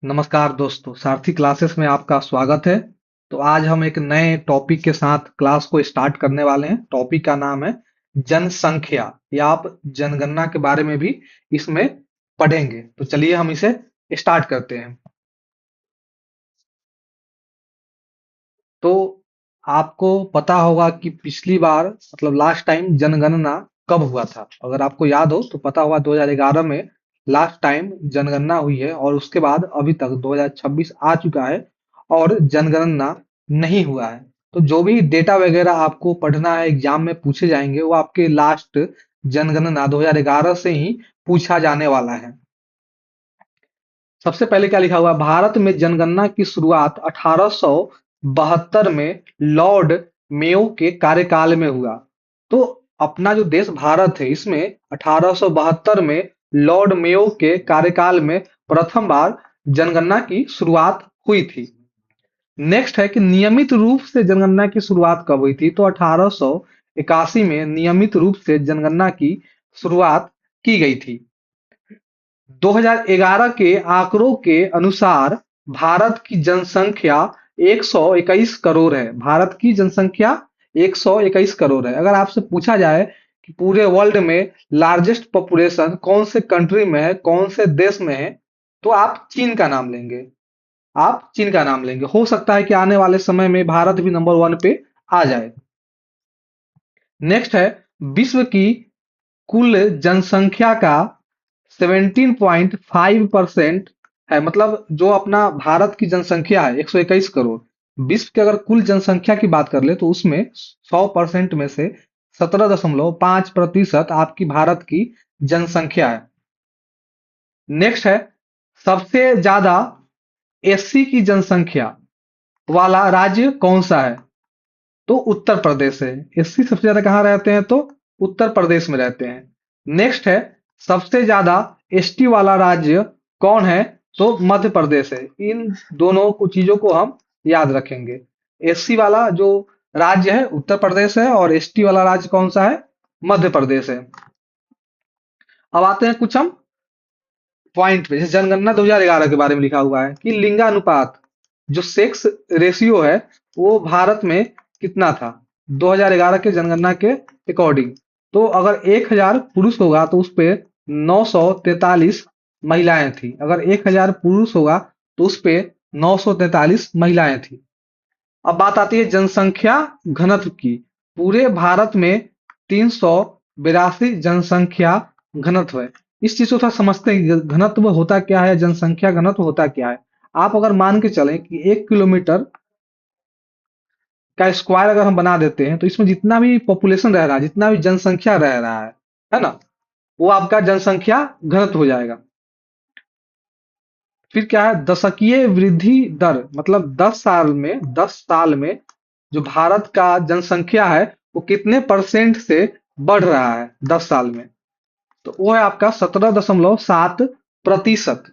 नमस्कार दोस्तों, सारथी क्लासेस में आपका स्वागत है। तो आज हम एक नए टॉपिक के साथ क्लास को स्टार्ट करने वाले हैं। टॉपिक का नाम है जनसंख्या, या आप जनगणना के बारे में भी इसमें पढ़ेंगे। तो चलिए हम इसे स्टार्ट करते हैं। तो आपको पता होगा कि पिछली बार मतलब लास्ट टाइम जनगणना कब हुआ था। अगर आपको याद हो तो पता होगा 2011 में लास्ट टाइम जनगणना हुई है, और उसके बाद अभी तक 2026 आ चुका है और जनगणना नहीं हुआ है। तो जो भी डेटा वगैरह आपको पढ़ना है, एग्जाम में पूछे जाएंगे, वो आपके लास्ट जनगणना 2011 से ही पूछा जाने वाला है। सबसे पहले क्या लिखा हुआ है? भारत में जनगणना की शुरुआत 1872 में लॉर्ड मेयो के कार्यकाल में हुआ। तो अपना जो देश भारत है, इसमें 1872 में लॉर्ड मेयो के कार्यकाल में प्रथम बार जनगणना की शुरुआत हुई थी। नेक्स्ट है कि नियमित रूप से जनगणना की शुरुआत कब हुई थी? तो 1881 में नियमित रूप से जनगणना की शुरुआत की गई थी। 2011 के आंकड़ों के अनुसार भारत की जनसंख्या 121 करोड़ है। भारत की जनसंख्या 121 करोड़ है। अगर आपसे पूछा जाए कि पूरे वर्ल्ड में लार्जेस्ट पॉपुलेशन कौन से कंट्री में है, कौन से देश में है, तो आप चीन का नाम लेंगे। आप चीन का नाम लेंगे। हो सकता है कि आने वाले समय में भारत भी नंबर 1 पे आ जाए। नेक्स्ट है, विश्व की कुल जनसंख्या का 17.5% है। मतलब जो अपना भारत की जनसंख्या है 121 करोड़, विश्व की अगर कुल जनसंख्या की बात कर ले तो उसमें 100% में से 17.5% आपकी भारत की जनसंख्या है। नेक्स्ट है, सबसे ज्यादा एससी की जनसंख्या वाला राज्य कौन सा है? तो उत्तर प्रदेश है। एससी सबसे ज्यादा कहाँ रहते हैं? तो उत्तर प्रदेश में रहते हैं। नेक्स्ट है, सबसे ज्यादा एसटी वाला राज्य कौन है? तो मध्य प्रदेश है। इन दोनों को चीजों को हम याद रखेंगे। एससी वाला जो राज्य है उत्तर प्रदेश है, और एसटी वाला राज्य कौन सा है? मध्य प्रदेश है। अब आते हैं कुछ हम पॉइंट पे। जैसे जनगणना 2011 के बारे में लिखा हुआ है कि लिंगानुपात, जो सेक्स रेशियो है, वो भारत में कितना था 2011 के जनगणना के अकॉर्डिंग? तो अगर 1000 पुरुष होगा तो उस पे 943 महिलाएं थी। अगर 1000 पुरुष होगा तो उस पे 943 महिलाएं थी। अब बात आती है जनसंख्या घनत्व की। पूरे भारत में 382 जनसंख्या घनत्व है। इस चीज को थोड़ा समझते हैं कि घनत्व होता क्या है, जनसंख्या घनत्व होता क्या है। आप अगर मान के चलें कि 1 किलोमीटर का स्क्वायर अगर हम बना देते हैं, तो इसमें जितना भी पॉपुलेशन रह रहा है, जितना भी जनसंख्या रह रहा है ना, वो आपका जनसंख्या घनत्व हो जाएगा। फिर क्या है? दशकीय वृद्धि दर, मतलब 10 साल में जो भारत का जनसंख्या है वो कितने परसेंट से बढ़ रहा है 10 साल में? तो वो है आपका 17.7%।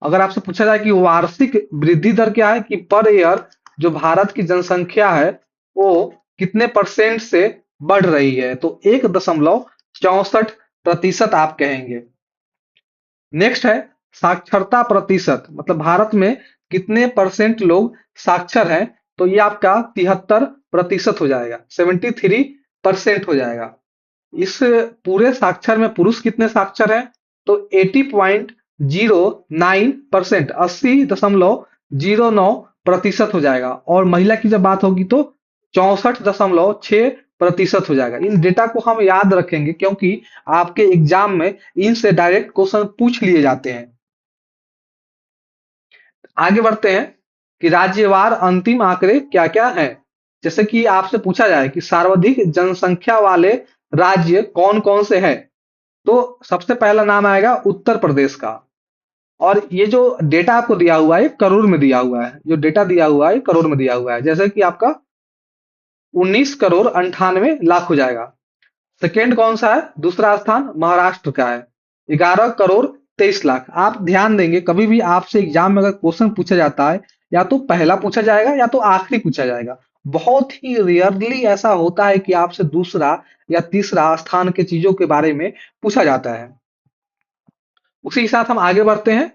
अगर आपसे पूछा जाए कि वार्षिक वृद्धि दर क्या है, कि पर ईयर जो भारत की जनसंख्या है वो कितने परसेंट से बढ़ रही है, तो 1.64% आप कहेंगे। नेक्स्ट है साक्षरता प्रतिशत, मतलब भारत में कितने परसेंट लोग साक्षर हैं? तो ये आपका 73% हो जाएगा, 73% हो जाएगा। इस पूरे साक्षर में पुरुष कितने साक्षर हैं? तो 80.09%, 80.09% हो जाएगा। और महिला की जब बात होगी तो 64.6% हो जाएगा। इन डेटा को हम याद रखेंगे क्योंकि आपके एग्जाम में इनसे डायरेक्ट क्वेश्चन पूछ लिए जाते हैं। आगे बढ़ते हैं कि राज्यवार अंतिम आंकड़े क्या क्या हैं। जैसे कि आपसे पूछा जाए कि सर्वाधिक जनसंख्या वाले राज्य कौन कौन से हैं, तो सबसे पहला नाम आएगा उत्तर प्रदेश का। और ये जो डेटा आपको दिया हुआ है करोड़ में दिया हुआ है, जो डेटा दिया हुआ है करोड़ में दिया हुआ है। जैसे कि आपका 19 करोड़ 98 लाख हो जाएगा। सेकेंड कौन सा है? दूसरा स्थान महाराष्ट्र का है, 11 करोड़ 23 लाख। आप ध्यान देंगे, कभी भी आपसे एग्जाम में अगर क्वेश्चन पूछा जाता है, या तो पहला पूछा जाएगा या तो आखिरी पूछा जाएगा। बहुत ही रेयरली ऐसा होता है कि आपसे दूसरा या तीसरा स्थान के चीजों के बारे में पूछा जाता है। उसी के साथ हम आगे बढ़ते हैं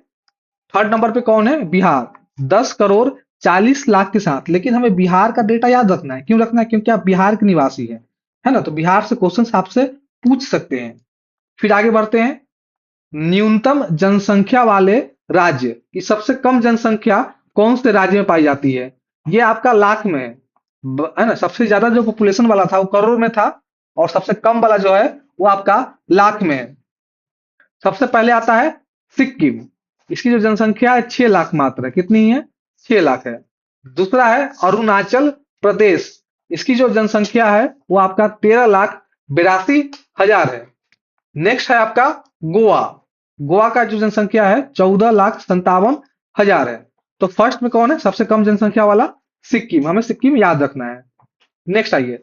थर्ड नंबर पे कौन है? बिहार, 10 करोड़ 40 लाख के साथ। लेकिन हमें बिहार का डेटा याद रखना है। क्यों रखना है? क्योंकि आप बिहार के निवासी हैं, है ना? तो बिहार से क्वेश्चन आपसे पूछ सकते हैं। फिर आगे बढ़ते हैं। न्यूनतम जनसंख्या वाले राज्य की सबसे कम जनसंख्या कौन से राज्य में पाई जाती है? ये आपका लाख में है, है ना? सबसे ज्यादा जो पॉपुलेशन वाला था वो करोड़ में था, और सबसे कम वाला जो है वो आपका लाख में है। सबसे पहले आता है सिक्किम। इसकी जो जनसंख्या है 6 लाख मात्र है। कितनी है? 6 लाख है। दूसरा है अरुणाचल प्रदेश। इसकी जो जनसंख्या है वो आपका 13 लाख 82 हजार है। नेक्स्ट है आपका गोवा। गोवा का जो जनसंख्या है 14 लाख 57 हजार है। तो फर्स्ट में कौन है सबसे कम जनसंख्या वाला? सिक्किम। हमें सिक्किम याद रखना है। नेक्स्ट आइए,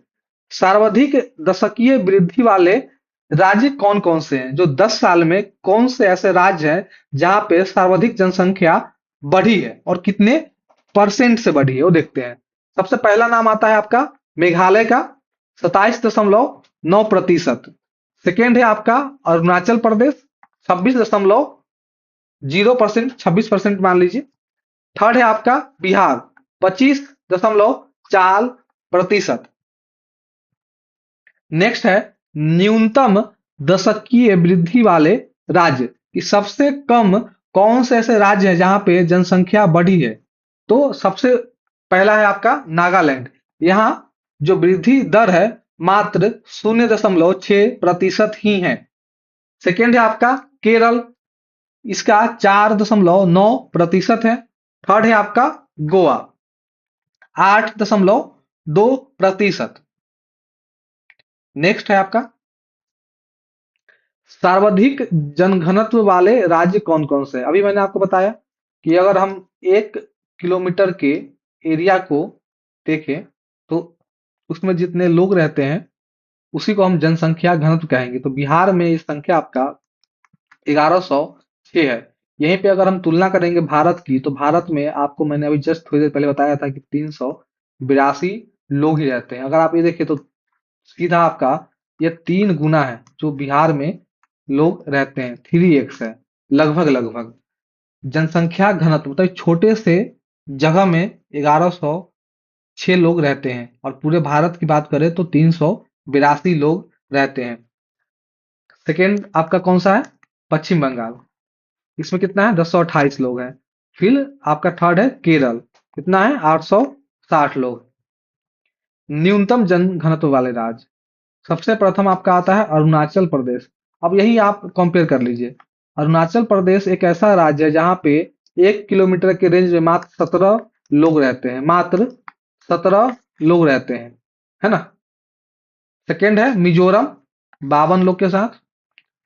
सर्वाधिक दशकीय वृद्धि वाले राज्य कौन कौन से हैं? जो 10 साल में कौन से ऐसे राज्य हैं जहां पे सर्वाधिक जनसंख्या बढ़ी है और कितने परसेंट से बढ़ी है वो देखते हैं। सबसे पहला नाम आता है आपका मेघालय का, 27.9%। सेकेंड है आपका अरुणाचल प्रदेश, 26.0%, 26% मान लीजिए। थर्ड है आपका बिहार, 25.4%। नेक्स्ट है न्यूनतम दशकीय वृद्धि वाले राज्य कि सबसे कम कौन से ऐसे राज्य हैं जहां पे जनसंख्या बढ़ी है? तो सबसे पहला है आपका नागालैंड। यहाँ जो वृद्धि दर है मात्र 0.6% ही है। सेकेंड है आपका केरल, इसका 4.9% है। थर्ड है आपका गोवा, 8.2%। नेक्स्ट है आपका सर्वाधिक जनघनत्व वाले राज्य कौन कौन से हैं? अभी मैंने आपको बताया कि अगर हम 1 किलोमीटर के एरिया को देखें तो उसमें जितने लोग रहते हैं उसी को हम जनसंख्या घनत्व कहेंगे। तो बिहार में ये संख्या आपका 1106 है। यहीं पे अगर हम तुलना करेंगे भारत की, तो भारत में आपको मैंने अभी जस्ट थोड़ी देर पहले बताया था कि 382 लोग ही रहते हैं। अगर आप ये देखिए तो सीधा आपका ये 3 गुना है जो बिहार में लोग रहते हैं, 3x है लगभग लगभग। जनसंख्या घनत्व मतलब छोटे से जगह में 1106 लोग रहते हैं, और पूरे भारत की बात करें तो 382 लोग रहते हैं। सेकेंड आपका कौन सा है? पश्चिम बंगाल। इसमें कितना है? 1028 लोग हैं। फिर आपका थर्ड है केरल, कितना है? 860 लोग। न्यूनतम जनघनत्व वाले राज्य, सबसे प्रथम आपका आता है अरुणाचल प्रदेश। अब यही आप कंपेयर कर लीजिए। अरुणाचल प्रदेश एक ऐसा राज्य है जहां पे 1 किलोमीटर के रेंज में मात्र 17 लोग रहते हैं, मात्र 17 लोग रहते हैं, है ना? सेकेंड है मिजोरम, 52 लोग के साथ।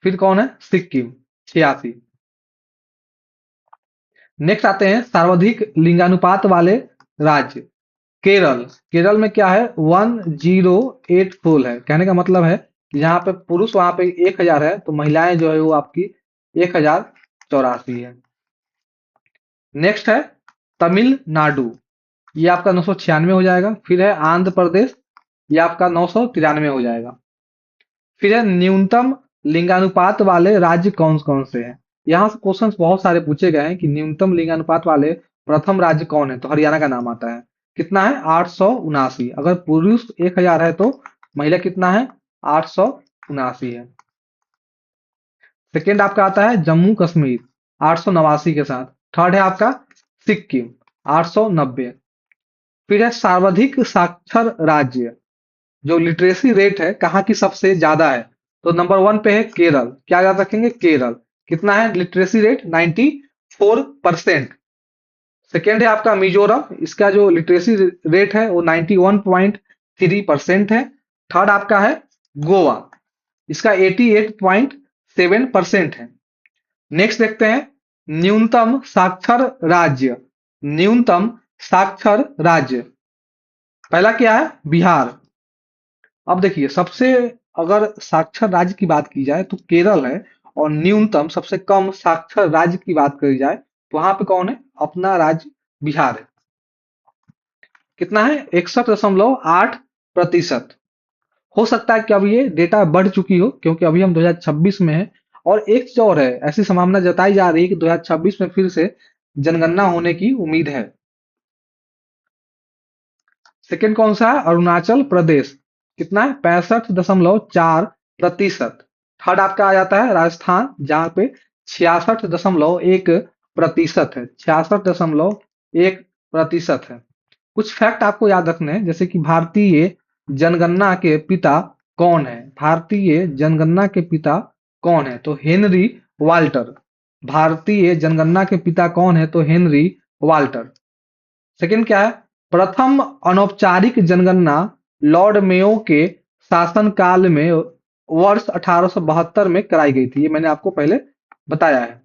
फिर कौन है? सिक्किम, 86। नेक्स्ट आते हैं सर्वाधिक लिंगानुपात वाले राज्य, केरल। केरल में क्या है? 1084 है। कहने का मतलब है कि यहाँ पे पुरुष वहां पे 1000 है, तो महिलाएं जो है वो आपकी 1084 है। नेक्स्ट है तमिलनाडु, ये आपका 996 हो जाएगा। फिर है आंध्र प्रदेश, ये आपका 993 हो जाएगा। फिर है न्यूनतम लिंगानुपात वाले राज्य कौन कौन से हैं? यहाँ से क्वेश्चन बहुत सारे पूछे गए हैं कि न्यूनतम लिंगानुपात वाले प्रथम राज्य कौन है, तो हरियाणा का नाम आता है। कितना है? 879। अगर पुरुष 1000 है तो महिला कितना है? 879 है। सेकेंड आपका आता है जम्मू कश्मीर, 889 के साथ। थर्ड है आपका सिक्किम, 890। फिर है सर्वाधिक साक्षर राज्य, जो लिटरेसी रेट है कहाँ की सबसे ज्यादा है? तो नंबर 1 पे है केरल। क्या याद रखेंगे? केरल। कितना है लिटरेसी रेट? 94%। सेकेंड है आपका मिजोरम, इसका जो लिटरेसी रेट है वो 91.3% है। थर्ड आपका है गोवा, इसका 88.7% है। नेक्स्ट देखते हैं न्यूनतम साक्षर राज्य। न्यूनतम साक्षर राज्य पहला क्या है? बिहार। अब देखिए सबसे अगर साक्षर राज्य की बात की जाए तो केरल है, और न्यूनतम सबसे कम साक्षर राज्य की बात करी जाए तो वहां पे कौन है? अपना राज्य बिहार है। कितना है? 61.8%। हो सकता है कि अब ये डेटा बढ़ चुकी हो, क्योंकि अभी हम 2026 में है और एक चीज और है, ऐसी संभावना जताई जा रही है कि 2026 में फिर से जनगणना होने की उम्मीद है। सेकंड कौन सा है? अरुणाचल प्रदेश। कितना है? 65.4%। थर्ड आपका आ जाता है राजस्थान, जहां पे 66.1% है। 66.1% है। कुछ फैक्ट आपको याद रखने हैं, जैसे कि भारतीय जनगणना के पिता कौन है? भारतीय जनगणना के पिता कौन है? तो हेनरी वाल्टर। भारतीय जनगणना के पिता कौन है? तो हेनरी वाल्टर। सेकंड क्या है? प्रथम अनौपचारिक जनगणना लॉर्ड मेयो के शासनकाल में वर्ष 1872 में कराई गई थी। ये मैंने आपको पहले बताया है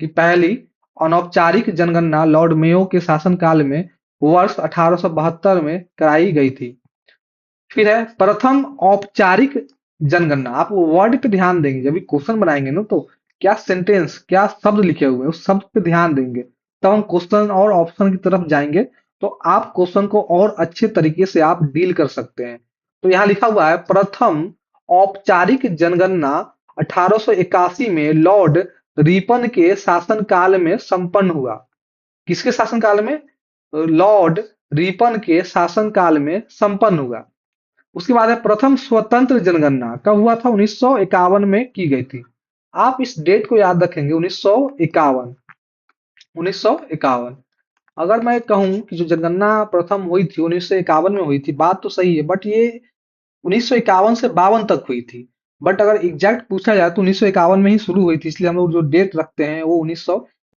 कि पहली अनौपचारिक जनगणना लॉर्ड मेयो के शासनकाल में वर्ष 1872 में कराई गई थी। फिर है प्रथम औपचारिक जनगणना। आप वर्ड पे ध्यान देंगे, जब भी क्वेश्चन बनाएंगे ना, तो क्या सेंटेंस, क्या शब्द लिखे हुए हैं, उस शब्द पे ध्यान देंगे, तब हम क्वेश्चन और ऑप्शन की तरफ जाएंगे, तो आप क्वेश्चन को और अच्छे तरीके से आप डील कर सकते हैं। तो यहाँ लिखा हुआ है प्रथम औपचारिक जनगणना 1881 में लॉर्ड रिपन के शासनकाल में संपन्न हुआ। किसके शासनकाल में? लॉर्ड रिपन के शासनकाल में संपन्न हुआ। उसके बाद है प्रथम स्वतंत्र जनगणना कब हुआ था? 1951 में की गई थी। आप इस डेट को याद रखेंगे, 1951। 1951। अगर मैं कहूं कि जो जनगणना प्रथम हुई थी 1951 में हुई थी, बात तो सही है, बट ये 1951 से 52 तक हुई थी। बट अगर एग्जैक्ट पूछा जाए तो 1951 में ही शुरू हुई थी, इसलिए हम लोग जो डेट रखते हैं वो